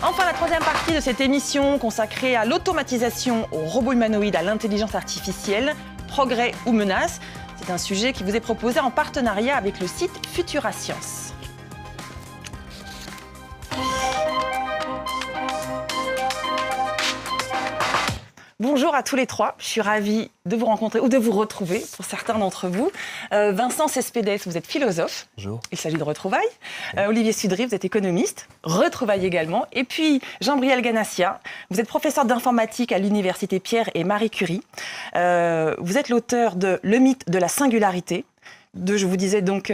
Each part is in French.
Enfin, la troisième partie de cette émission consacrée à l'automatisation, aux robots humanoïdes, à l'intelligence artificielle, progrès ou menaces. C'est un sujet qui vous est proposé en partenariat avec le site Futura Science. Bonjour à tous les trois, je suis ravie de vous rencontrer ou de vous retrouver pour certains d'entre vous. Vincent Cespedes, vous êtes philosophe. Bonjour. Il s'agit de retrouvailles. Olivier Sudry, vous êtes économiste. Retrouvailles également. Et puis Jean-Briel Ganassia, vous êtes professeur d'informatique à l'université Pierre et Marie Curie. Vous êtes l'auteur de Le mythe de la singularité. Je vous disais donc,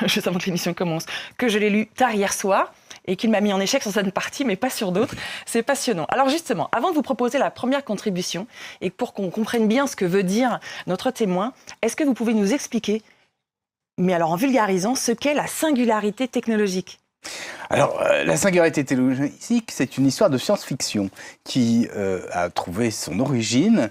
juste avant que l'émission commence, que je l'ai lu tard hier soir et qu'il m'a mis en échec sur certaines parties, mais pas sur d'autres. C'est passionnant. Alors justement, avant de vous proposer la première contribution, et pour qu'on comprenne bien ce que veut dire notre témoin, est-ce que vous pouvez nous expliquer, mais alors en vulgarisant, ce qu'est la singularité technologique ? Alors, la singularité technologique, c'est une histoire de science-fiction qui a trouvé son origine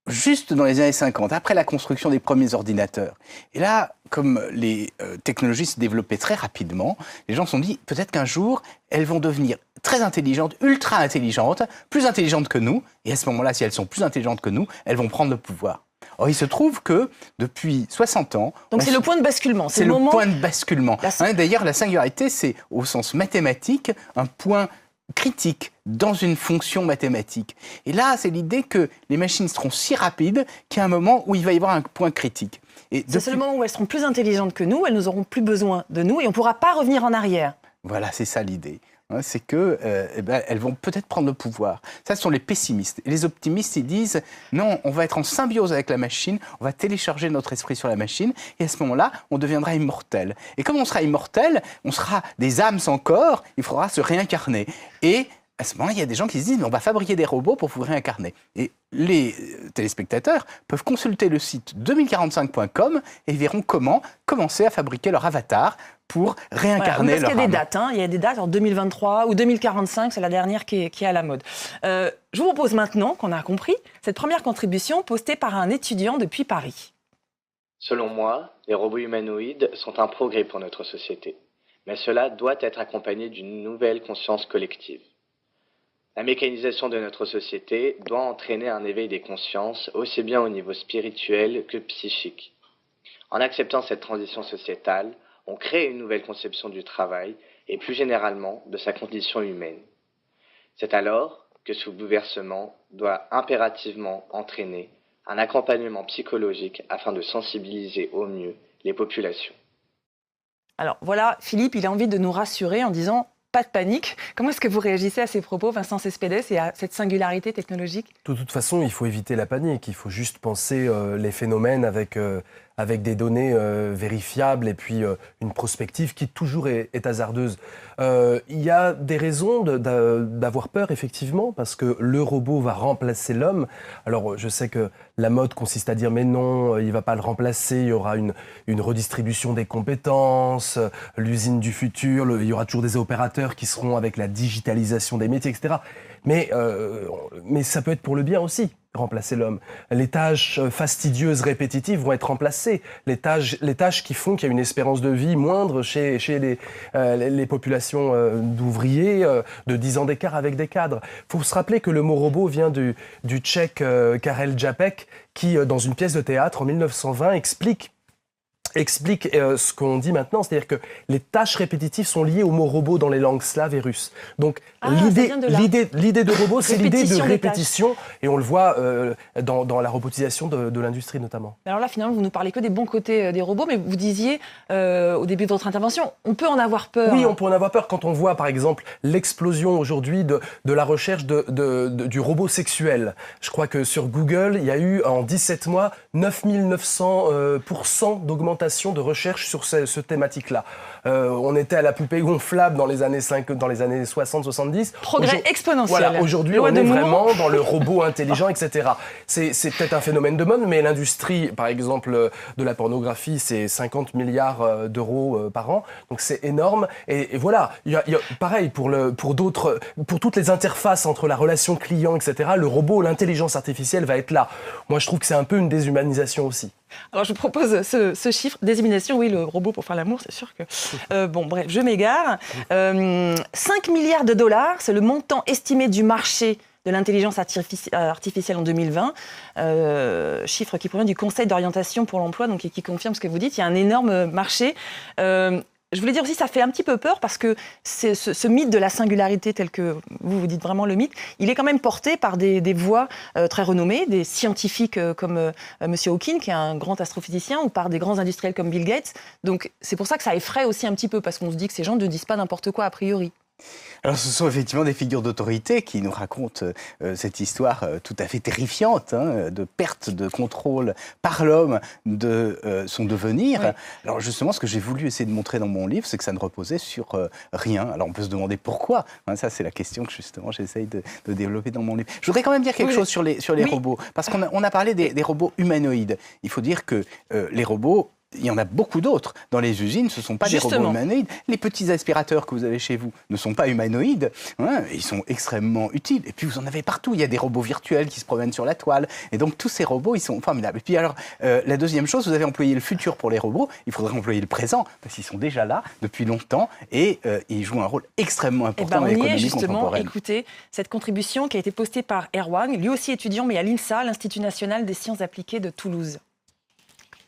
juste dans les années 50, après la construction des premiers ordinateurs. Et là, comme les technologies se développaient très rapidement, les gens se sont dit, peut-être qu'un jour, elles vont devenir très intelligentes, ultra intelligentes, plus intelligentes que nous. Et à ce moment-là, si elles sont plus intelligentes que nous, elles vont prendre le pouvoir. Or, il se trouve que depuis 60 ans... Donc c'est le point de basculement. C'est le point de basculement. D'ailleurs, la singularité, c'est au sens mathématique un point critique dans une fonction mathématique. Et là, c'est l'idée que les machines seront si rapides qu'il y a un moment où il va y avoir un point critique. C'est le moment où elles seront plus intelligentes que nous, elles nous auront plus besoin de nous et on ne pourra pas revenir en arrière. Voilà, c'est ça l'idée. C'est que elles vont peut-être prendre le pouvoir. Ça, ce sont les pessimistes. Et les optimistes, ils disent non, on va être en symbiose avec la machine, on va télécharger notre esprit sur la machine, et à ce moment-là, on deviendra immortel. Et comme on sera immortel, on sera des âmes sans corps, il faudra se réincarner. Et à ce moment-là, il y a des gens qui se disent mais on va fabriquer des robots pour vous réincarner. Et les téléspectateurs peuvent consulter le site 2045.com et ils verront comment commencer à fabriquer leur avatar pour réincarner leur âme. Parce qu'il y a des dates, il y a des dates en 2023 ou 2045, c'est la dernière qui est à la mode. Je vous propose maintenant, qu'on a compris, cette première contribution postée par un étudiant depuis Paris. Selon moi, les robots humanoïdes sont un progrès pour notre société. Mais cela doit être accompagné d'une nouvelle conscience collective. La mécanisation de notre société doit entraîner un éveil des consciences, aussi bien au niveau spirituel que psychique. En acceptant cette transition sociétale, on crée une nouvelle conception du travail et plus généralement de sa condition humaine. C'est alors que ce bouleversement doit impérativement entraîner un accompagnement psychologique afin de sensibiliser au mieux les populations. Alors voilà, Philippe, il a envie de nous rassurer en disant pas de panique. Comment est-ce que vous réagissez à ces propos, Vincent Cespedes, et à cette singularité technologique ? De toute façon, il faut éviter la panique. Il faut juste penser les phénomènes avec des données vérifiables et puis une prospective qui toujours est hasardeuse. Il y a des raisons d'avoir peur, effectivement, parce que le robot va remplacer l'homme. Alors, je sais que la mode consiste à dire « mais non, il ne va pas le remplacer, il y aura une redistribution des compétences, l'usine du futur, il y aura toujours des opérateurs qui seront avec la digitalisation des métiers, etc. » Mais ça peut être pour le bien aussi, remplacer l'homme. Les tâches fastidieuses, répétitives vont être remplacées. Les tâches qui font qu'il y a une espérance de vie moindre chez les populations d'ouvriers, de 10 ans d'écart avec des cadres. Il faut se rappeler que le mot robot vient du tchèque Karel Čapek, qui, dans une pièce de théâtre en 1920, explique ce qu'on dit maintenant, c'est-à-dire que les tâches répétitives sont liées au mot robot dans les langues slaves et russes. Donc l'idée de robot, c'est l'idée de répétition, et on le voit dans la robotisation de l'industrie notamment. Alors là, finalement, vous nous parlez que des bons côtés des robots, mais vous disiez au début de votre intervention, on peut en avoir peur. Oui, on peut en avoir peur quand on voit, par exemple, l'explosion aujourd'hui de la recherche du robot sexuel. Je crois que sur Google, il y a eu en 17 mois 9900% d'augmentation de recherche sur cette thématique-là. On était à la poupée gonflable dans les années 60-70. Progrès exponentiel. Voilà, aujourd'hui, on est vraiment dans le robot intelligent, etc. C'est peut-être un phénomène de mode, mais l'industrie, par exemple, de la pornographie, c'est 50 milliards d'euros par an. Donc c'est énorme. Et voilà, il y a pareil, pour toutes les interfaces entre la relation client, etc., le robot, l'intelligence artificielle va être là. Moi, je trouve que c'est un peu une déshumanisation aussi. Alors, je vous propose ce chiffre chiffre. Désémination, oui, le robot pour faire l'amour, c'est sûr que... bon, bref, je m'égare. 5 milliards de dollars, c'est le montant estimé du marché de l'intelligence artificielle en 2020, chiffre qui provient du Conseil d'orientation pour l'emploi, donc qui confirme ce que vous dites. Il y a un énorme marché. Je voulais dire aussi, ça fait un petit peu peur parce que ce mythe de la singularité, tel que vous dites vraiment le mythe, il est quand même porté par des voix très renommées, des scientifiques comme M. Hawking, qui est un grand astrophysicien, ou par des grands industriels comme Bill Gates. Donc c'est pour ça que ça effraie aussi un petit peu, parce qu'on se dit que ces gens ne disent pas n'importe quoi a priori. Alors, ce sont effectivement des figures d'autorité qui nous racontent cette histoire tout à fait terrifiante de perte de contrôle par l'homme de son devenir. Oui. Alors, justement, ce que j'ai voulu essayer de montrer dans mon livre, c'est que ça ne reposait sur rien. Alors, on peut se demander pourquoi. Ça, c'est la question que, justement, j'essaye de développer dans mon livre. Je voudrais quand même dire quelque chose sur les robots, parce qu'on a parlé des robots humanoïdes. Il faut dire que les robots... Il y en a beaucoup d'autres. Dans les usines, ce ne sont pas des robots humanoïdes. Les petits aspirateurs que vous avez chez vous ne sont pas humanoïdes. Ils sont extrêmement utiles. Et puis, vous en avez partout. Il y a des robots virtuels qui se promènent sur la toile. Et donc, tous ces robots, ils sont formidables. Et puis, alors, la deuxième chose, vous avez employé le futur pour les robots. Il faudrait employer le présent, parce qu'ils sont déjà là depuis longtemps. Et ils jouent un rôle extrêmement important dans l'économie contemporaine. Écoutez, cette contribution qui a été postée par Erwan, lui aussi étudiant, mais à l'INSA, l'Institut national des sciences appliquées de Toulouse.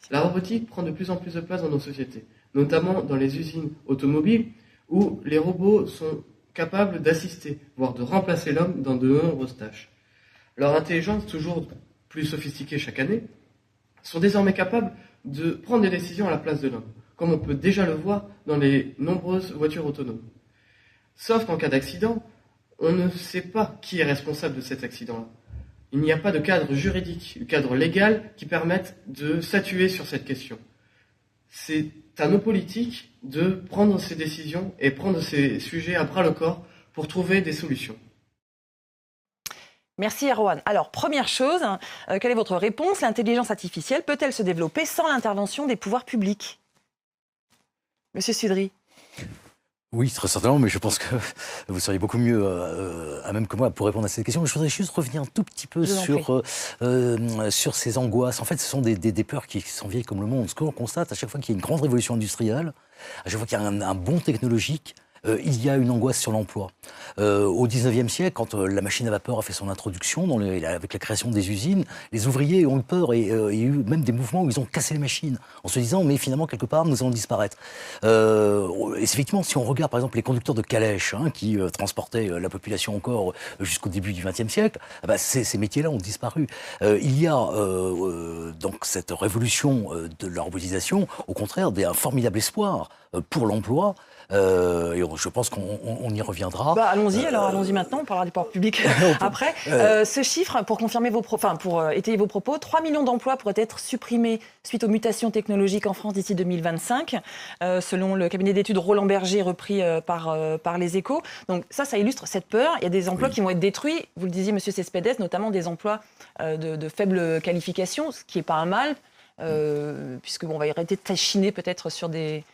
La robotique prend de plus en plus de place dans nos sociétés, notamment dans les usines automobiles où les robots sont capables d'assister, voire de remplacer l'homme dans de nombreuses tâches. Leur intelligence, toujours plus sophistiquée chaque année, sont désormais capables de prendre des décisions à la place de l'homme, comme on peut déjà le voir dans les nombreuses voitures autonomes. Sauf qu'en cas d'accident, on ne sait pas qui est responsable de cet accident-là. Il n'y a pas de cadre juridique, de cadre légal qui permette de statuer sur cette question. C'est à nos politiques de prendre ces décisions et prendre ces sujets à bras-le-corps pour trouver des solutions. Merci Erwan. Alors, première chose, quelle est votre réponse? L'intelligence artificielle peut-elle se développer sans l'intervention des pouvoirs publics? Monsieur Sudry. Oui, très certainement, mais je pense que vous seriez beaucoup mieux à même que moi pour répondre à cette question. Mais je voudrais juste revenir un tout petit peu sur ces angoisses. En fait, ce sont des peurs qui sont vieilles comme le monde. Ce que l'on constate, à chaque fois qu'il y a une grande révolution industrielle, à chaque fois qu'il y a un bond technologique, il y a une angoisse sur l'emploi. Au XIXe siècle, quand la machine à vapeur a fait son introduction, avec la création des usines, les ouvriers ont eu peur et il y a eu même des mouvements où ils ont cassé les machines, en se disant, mais finalement, quelque part, nous allons disparaître. Et effectivement, si on regarde, par exemple, les conducteurs de calèches, qui transportaient la population encore jusqu'au début du XXe siècle, ces métiers-là ont disparu. Il y a donc cette révolution de la robotisation, au contraire, un formidable espoir pour l'emploi. Et je pense qu'on y reviendra. Allons-y, allons-y maintenant, on parlera des pouvoirs publics après. Ce chiffre, pour confirmer pour étayer vos propos, 3 millions d'emplois pourraient être supprimés suite aux mutations technologiques en France d'ici 2025, selon le cabinet d'études Roland Berger, repris par Les Échos. Donc ça illustre cette peur. Il y a des emplois qui vont être détruits, vous le disiez, Monsieur Cespedes, notamment des emplois de faible qualification, ce qui n'est pas un mal, puisqu'on va arrêter de tachiner peut-être sur des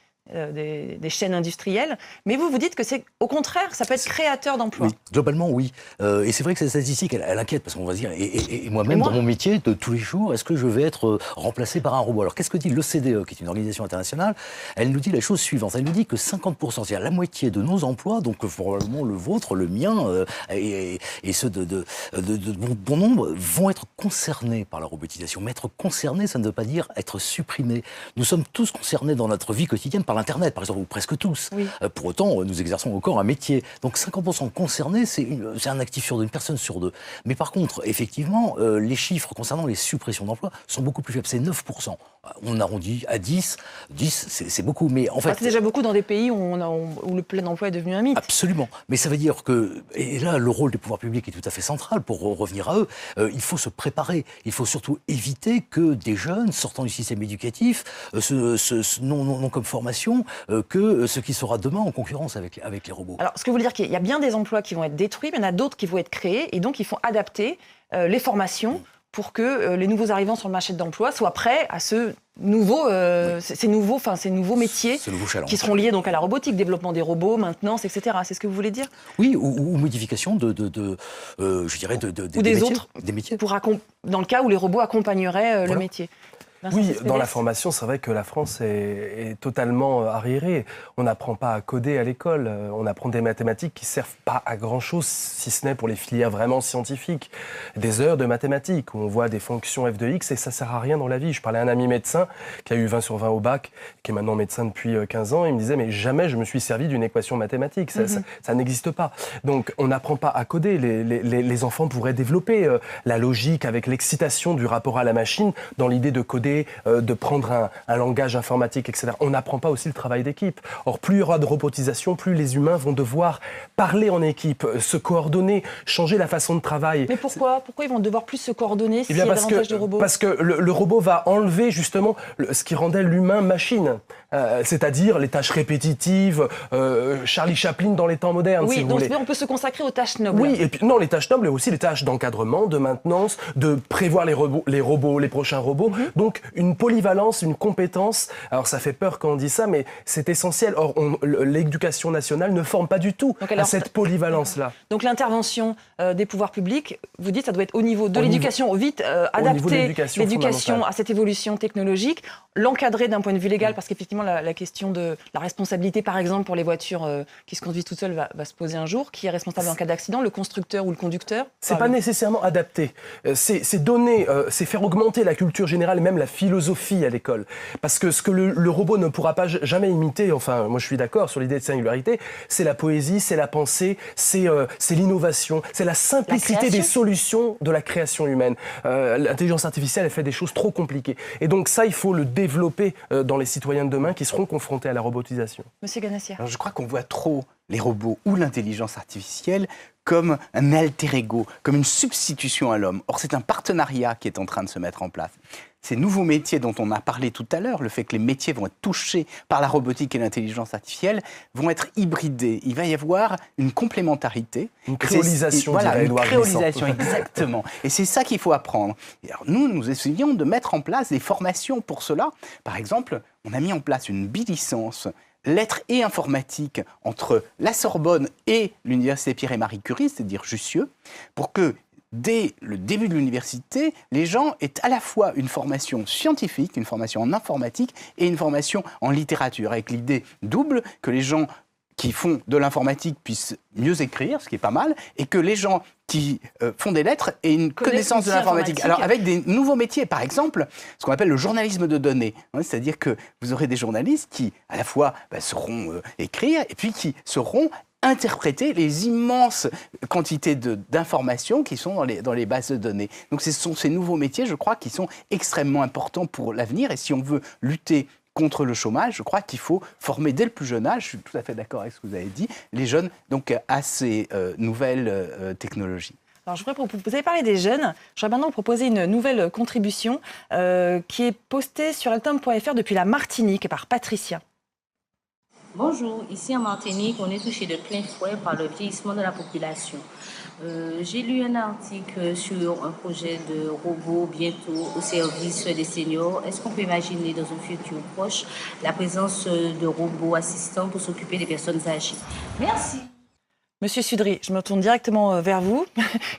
chaînes industrielles, mais vous dites que c'est au contraire, ça peut être créateur d'emplois. Oui, globalement, oui. Et c'est vrai que cette statistique, elle inquiète, parce qu'on va se dire, et moi-même, dans mon métier de tous les jours, est-ce que je vais être remplacé par un robot? Alors, qu'est-ce que dit l'OCDE, qui est une organisation internationale? Elle nous dit la chose suivante, elle nous dit que 50%, c'est-à-dire la moitié de nos emplois, donc probablement le vôtre, le mien, et ceux de bon nombre, vont être concernés par la robotisation. Mais être concerné, ça ne veut pas dire être supprimé. Nous sommes tous concernés dans notre vie quotidienne par l'Internet, par exemple, ou presque tous. Oui. Pour autant, nous exerçons encore un métier. Donc 50% concernés, c'est un actif sur deux, une personne sur deux. Mais par contre, effectivement, les chiffres concernant les suppressions d'emplois sont beaucoup plus faibles. C'est 9%. On arrondit à 10. 10, c'est beaucoup. Mais en fait, c'est déjà beaucoup dans des pays où le plein emploi est devenu un mythe. Absolument. Mais ça veut dire que, et là, le rôle des pouvoirs publics est tout à fait central pour revenir à eux. Il faut se préparer. Il faut surtout éviter que des jeunes sortant du système éducatif n'ont comme formation que ce qui sera demain en concurrence avec les robots. Alors, ce que vous voulez dire qu'il y a bien des emplois qui vont être détruits, mais il y en a d'autres qui vont être créés, et donc il faut adapter les formations pour que les nouveaux arrivants sur le marché de l'emploi soient prêts à ces nouveaux métiers qui seront liés donc à la robotique, développement des robots, maintenance, etc. C'est ce que vous voulez dire? Oui, ou modification je dirais, des métiers. Des métiers. Dans le cas où les robots accompagneraient le métier. Oui, dans la formation, c'est vrai que la France est totalement arriérée. On n'apprend pas à coder à l'école. On apprend des mathématiques qui ne servent pas à grand-chose, si ce n'est pour les filières vraiment scientifiques. Des heures de mathématiques où on voit des fonctions f de x et ça ne sert à rien dans la vie. Je parlais à un ami médecin qui a eu 20 sur 20 au bac, qui est maintenant médecin depuis 15 ans. Il me disait, mais jamais je me suis servi d'une équation mathématique. Ça n'existe pas. Donc, on n'apprend pas à coder. Les enfants pourraient développer la logique avec l'excitation du rapport à la machine dans l'idée de coder, de prendre un langage informatique, etc. On n'apprend pas aussi le travail d'équipe. Or, plus il y aura de robotisation, plus les humains vont devoir parler en équipe, se coordonner, changer la façon de travail. Mais pourquoi ils vont devoir plus se coordonner s'il y a parce davantage de robots? Parce que le robot va enlever justement ce qui rendait l'humain machine, c'est-à-dire les tâches répétitives, Charlie Chaplin dans les temps modernes, oui, si vous donc voulez. on peut se consacrer aux tâches nobles. Oui, et puis non, les tâches nobles, mais aussi les tâches d'encadrement, de maintenance, de prévoir les prochains robots. Donc une polyvalence, une compétence. Alors ça fait peur quand on dit ça, mais c'est essentiel. Or, l'éducation nationale ne forme pas du tout à cette polyvalence-là. Donc l'intervention des pouvoirs publics, vous dites, ça doit être au niveau de l'éducation, vite adapter l'éducation à cette évolution technologique, l'encadrer d'un point de vue légal, parce qu'effectivement la question de la responsabilité, par exemple, pour les voitures qui se conduisent toutes seules va se poser un jour. Qui est responsable en cas d'accident, le constructeur ou le conducteur? C'est pas nécessairement adapté. C'est donner, c'est faire augmenter la culture générale et même la philosophie à l'école. Parce que ce que le robot ne pourra pas jamais imiter, enfin, moi je suis d'accord sur l'idée de singularité, c'est la poésie, c'est la pensée, c'est l'innovation, c'est la simplicité des solutions de la création humaine. L'intelligence artificielle, elle fait des choses trop compliquées. Et donc ça, il faut le développer dans les citoyens de demain qui seront confrontés à la robotisation. Monsieur Ganassia. Alors, je crois qu'on voit trop les robots ou l'intelligence artificielle comme un alter ego, comme une substitution à l'homme. Or, c'est un partenariat qui est en train de se mettre en place. Ces nouveaux métiers dont on a parlé tout à l'heure, le fait que les métiers vont être touchés par la robotique et l'intelligence artificielle, vont être hybridés. Il va y avoir une complémentarité. Une créolisation, voilà, une créolisation, exactement. Et c'est ça qu'il faut apprendre. Et alors, nous essayons de mettre en place des formations pour cela. Par exemple, on a mis en place une bilicence lettres et informatique entre la Sorbonne et l'université Pierre et Marie Curie, c'est-à-dire Jussieu, pour que dès le début de l'université, les gens aient à la fois une formation scientifique, une formation en informatique et une formation en littérature, avec l'idée double que les gens qui font de l'informatique puissent mieux écrire, ce qui est pas mal, et que les gens qui font des lettres aient une connaissance de l'informatique. Alors avec des nouveaux métiers, par exemple, ce qu'on appelle le journalisme de données, hein, c'est-à-dire que vous aurez des journalistes qui, à la fois, sauront écrire, et puis qui sauront interpréter les immenses quantités d'informations qui sont dans les bases de données. Donc ce sont ces nouveaux métiers, je crois, qui sont extrêmement importants pour l'avenir, et si on veut lutter contre le chômage, je crois qu'il faut former dès le plus jeune âge, je suis tout à fait d'accord avec ce que vous avez dit, les jeunes donc, à ces nouvelles technologies. Alors, vous avez parlé des jeunes, je voudrais maintenant vous proposer une nouvelle contribution qui est postée sur eltom.fr depuis la Martinique par Patricia. Bonjour, ici en Martinique, on est touché de plein fouet par le vieillissement de la population. J'ai lu un article sur un projet de robot bientôt au service des seniors. Est-ce qu'on peut imaginer dans un futur proche la présence de robots assistants pour s'occuper des personnes âgées? Merci. Monsieur Sudry, je me tourne directement vers vous.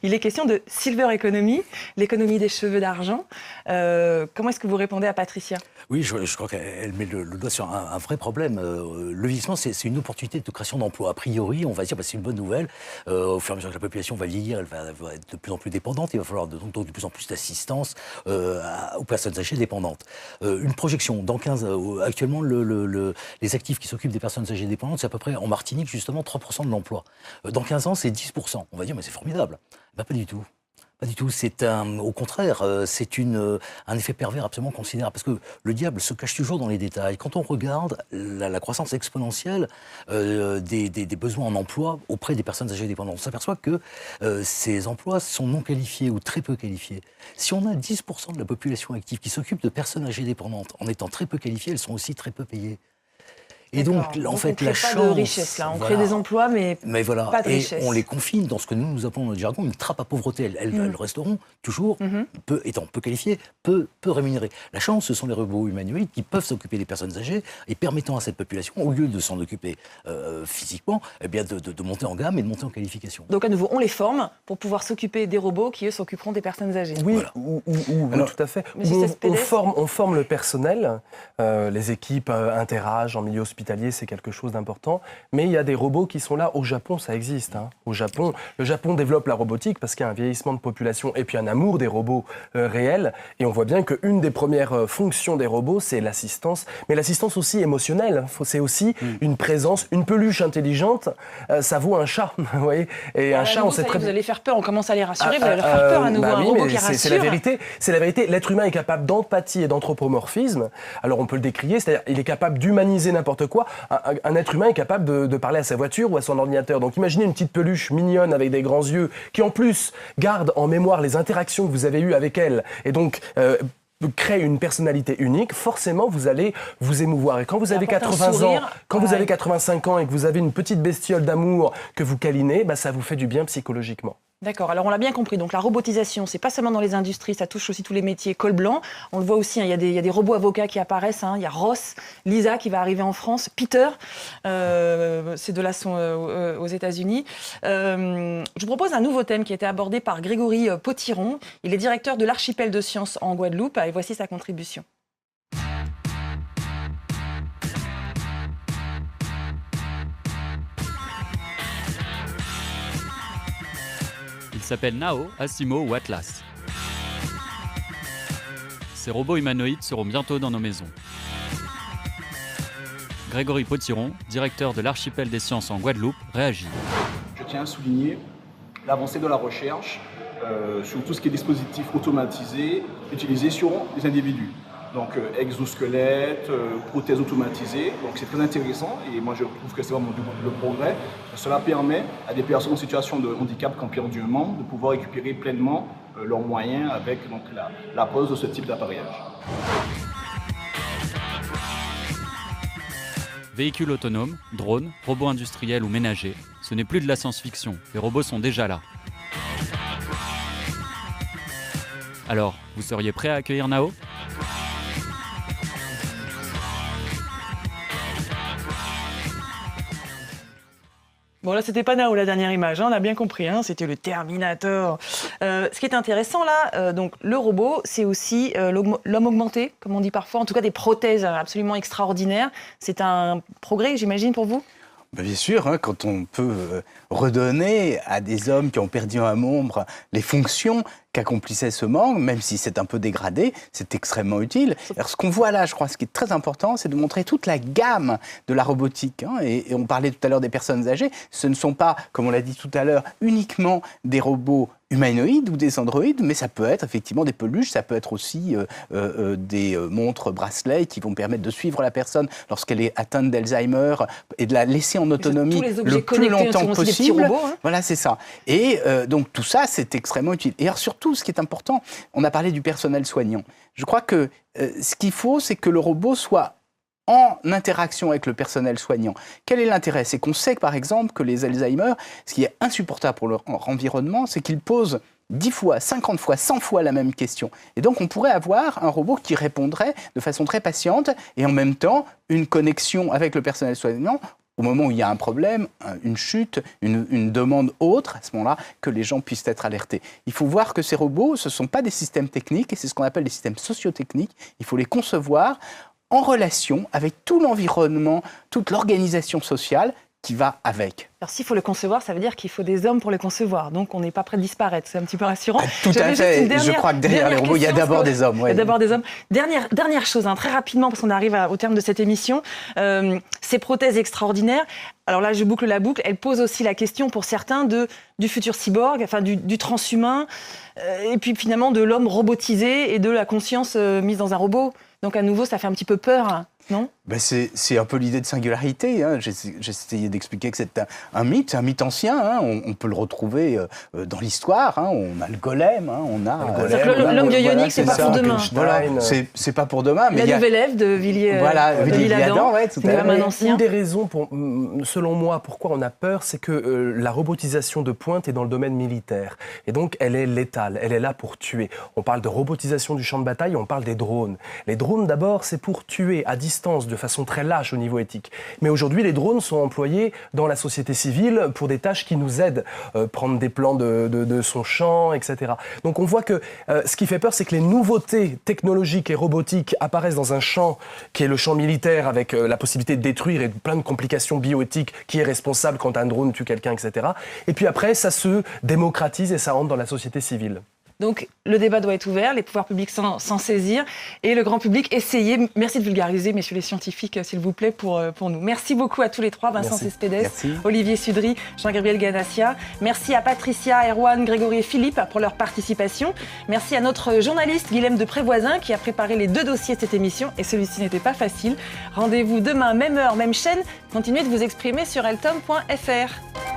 Il est question de silver economy, l'économie des cheveux d'argent. Comment est-ce que vous répondez à Patricia ? Oui, je crois qu'elle met le doigt sur un vrai problème. Le vieillissement, c'est une opportunité de création d'emplois. A priori, on va dire c'est une bonne nouvelle. Au fur et à mesure que la population va vieillir, elle va être de plus en plus dépendante. Il va falloir donc de plus en plus d'assistance aux personnes âgées dépendantes. Une projection, dans 15 actuellement, les actifs qui s'occupent des personnes âgées dépendantes, c'est à peu près, en Martinique, justement, 3% de l'emploi. Dans 15 ans, c'est 10%. On va dire, mais c'est formidable. Ben, pas du tout. Pas du tout. Au contraire, c'est un effet pervers absolument considérable. Parce que le diable se cache toujours dans les détails. Quand on regarde la croissance exponentielle des besoins en emploi auprès des personnes âgées dépendantes, on s'aperçoit que ces emplois sont non qualifiés ou très peu qualifiés. Si on a 10% de la population active qui s'occupe de personnes âgées dépendantes en étant très peu qualifiées, elles sont aussi très peu payées. Et donc, en fait, la chance... On ne crée pas de richesse, là. On crée des emplois, mais voilà. pas de richesse. Et on les confine dans ce que nous appelons dans notre jargon une trappe à pauvreté. Elles resteront toujours, étant peu qualifiées, peu rémunérées. La chance, ce sont les robots humanoïdes qui peuvent s'occuper des personnes âgées et permettant à cette population, au lieu de s'en occuper physiquement, eh bien de monter en gamme et de monter en qualification. Donc, à nouveau, on les forme pour pouvoir s'occuper des robots qui, eux, s'occuperont des personnes âgées. Oui, alors, tout à fait. On forme le personnel, les équipes interagent en milieu hospitalier, c'est quelque chose d'important, mais il y a des robots qui sont là. Au Japon, ça existe. Au Japon, le Japon développe la robotique parce qu'il y a un vieillissement de population et puis un amour des robots réels. Et on voit bien qu'une des premières fonctions des robots, c'est l'assistance, mais l'assistance aussi émotionnelle. C'est aussi une présence, une peluche intelligente, ça vaut un chat, vous voyez. Et un chat, on sait très bien. Vous allez faire peur, on commence à les rassurer, vous allez leur faire peur à nouveau, un robot qui rassure. C'est la vérité. C'est la vérité. L'être humain est capable d'empathie et d'anthropomorphisme. Alors on peut le décrier, c'est-à-dire il est capable d'humaniser n'importe quoi. Un être humain est capable de parler à sa voiture ou à son ordinateur. Donc imaginez une petite peluche mignonne avec des grands yeux qui en plus garde en mémoire les interactions que vous avez eues avec elle et donc crée une personnalité unique, forcément vous allez vous émouvoir. Et quand vous avez 80 ans, quand vous avez 85 ans et que vous avez une petite bestiole d'amour que vous câlinez, ça vous fait du bien psychologiquement. D'accord, alors on l'a bien compris, donc la robotisation, c'est pas seulement dans les industries, ça touche aussi tous les métiers col blanc. On le voit aussi, il y a des robots avocats qui apparaissent, il y a Ross, Lisa qui va arriver en France, Peter, ces deux-là sont aux États-Unis. Je vous propose un nouveau thème qui a été abordé par Grégory Potiron. Il est directeur de l'Archipel de Sciences en Guadeloupe et voici sa contribution. Il s'appelle Nao, Asimo ou Atlas. Ces robots humanoïdes seront bientôt dans nos maisons. Grégory Potiron, directeur de l'Archipel des Sciences en Guadeloupe, réagit. Je tiens à souligner l'avancée de la recherche sur tout ce qui est dispositif automatisé utilisé sur les individus. Donc exosquelettes, prothèses automatisées, donc c'est très intéressant et moi je trouve que c'est vraiment le progrès. Cela permet à des personnes en situation de handicap qui ont perdu un membre de pouvoir récupérer pleinement leurs moyens avec donc, la pose de ce type d'appareillage. Véhicules autonomes, drones, robots industriels ou ménagers, ce n'est plus de la science-fiction, les robots sont déjà là. Alors, vous seriez prêt à accueillir Nao ? Bon là, c'était pas Nao la dernière image, on a bien compris, c'était le Terminator. Ce qui est intéressant là, donc le robot, c'est aussi l'homme augmenté, comme on dit parfois, en tout cas des prothèses absolument extraordinaires. C'est un progrès, j'imagine, pour vous ? Bien sûr, quand on peut redonner à des hommes qui ont perdu un membre les fonctions qu'accomplissait ce membre, même si c'est un peu dégradé, c'est extrêmement utile. Alors ce qu'on voit là, je crois, ce qui est très important, c'est de montrer toute la gamme de la robotique. Et on parlait tout à l'heure des personnes âgées, ce ne sont pas, comme on l'a dit tout à l'heure, uniquement des robots humanoïdes ou des androïdes, mais ça peut être effectivement des peluches, ça peut être aussi des montres bracelets qui vont permettre de suivre la personne lorsqu'elle est atteinte d'Alzheimer et de la laisser en autonomie le plus longtemps possible. Robots, Voilà, c'est ça. Et donc tout ça, c'est extrêmement utile. Et alors surtout, ce qui est important, on a parlé du personnel soignant. Je crois que ce qu'il faut, c'est que le robot soit en interaction avec le personnel soignant. Quel est l'intérêt ? C'est qu'on sait, par exemple, que les Alzheimer, ce qui est insupportable pour leur environnement, c'est qu'ils posent 10 fois, 50 fois, 100 fois la même question. Et donc, on pourrait avoir un robot qui répondrait de façon très patiente et en même temps, une connexion avec le personnel soignant au moment où il y a un problème, une chute, une demande autre, à ce moment-là, que les gens puissent être alertés. Il faut voir que ces robots, ce ne sont pas des systèmes techniques, et c'est ce qu'on appelle des systèmes sociotechniques. Il faut les concevoir en relation avec tout l'environnement, toute l'organisation sociale qui va avec. Alors s'il faut le concevoir, ça veut dire qu'il faut des hommes pour les concevoir. Donc on n'est pas prêt de disparaître, c'est un petit peu rassurant. Tout à fait, je crois que derrière les robots, il y a d'abord des hommes. Ouais. Il y a d'abord des hommes. Dernière chose, très rapidement, parce qu'on arrive au terme de cette émission, ces prothèses extraordinaires, alors là je boucle la boucle, elles posent aussi la question pour certains du futur cyborg, enfin du transhumain, et puis finalement de l'homme robotisé et de la conscience mise dans un robot. Donc à nouveau, ça fait un petit peu peur, non ? Ben c'est un peu l'idée de singularité. Hein. J'ai essayé d'expliquer que c'est un mythe ancien. Hein. On peut le retrouver dans l'histoire. Hein. On a le golem. Hein. On a l'homme bionique, c'est pas pour demain. Voilà, c'est pas pour demain. Mais la nouvelle élève de Villiers-Adam, c'est quand même un ancien. Une des raisons, selon moi, pourquoi on a peur, c'est que la robotisation de pointe est dans le domaine militaire. Et donc, elle est létale. Elle est là pour tuer. On parle de robotisation du champ de bataille, on parle des drones. Les drones, d'abord, c'est pour tuer à distance, de façon très lâche au niveau éthique. Mais aujourd'hui, les drones sont employés dans la société civile pour des tâches qui nous aident, prendre des plans de son champ, etc. Donc on voit que ce qui fait peur, c'est que les nouveautés technologiques et robotiques apparaissent dans un champ qui est le champ militaire, avec la possibilité de détruire et plein de complications bioéthiques, qui est responsable quand un drone tue quelqu'un, etc. Et puis après, ça se démocratise et ça rentre dans la société civile. Donc, le débat doit être ouvert, les pouvoirs publics s'en saisir et le grand public essayer. Merci de vulgariser, messieurs les scientifiques, s'il vous plaît, pour nous. Merci beaucoup à tous les trois, Vincent Cespedes, Olivier Sudry, Jean-Gabriel Ganassia. Merci à Patricia, Erwan, Grégory et Philippe pour leur participation. Merci à notre journaliste Guilhem de Prévoisin qui a préparé les 2 dossiers de cette émission et celui-ci n'était pas facile. Rendez-vous demain, même heure, même chaîne. Continuez de vous exprimer sur eltom.fr.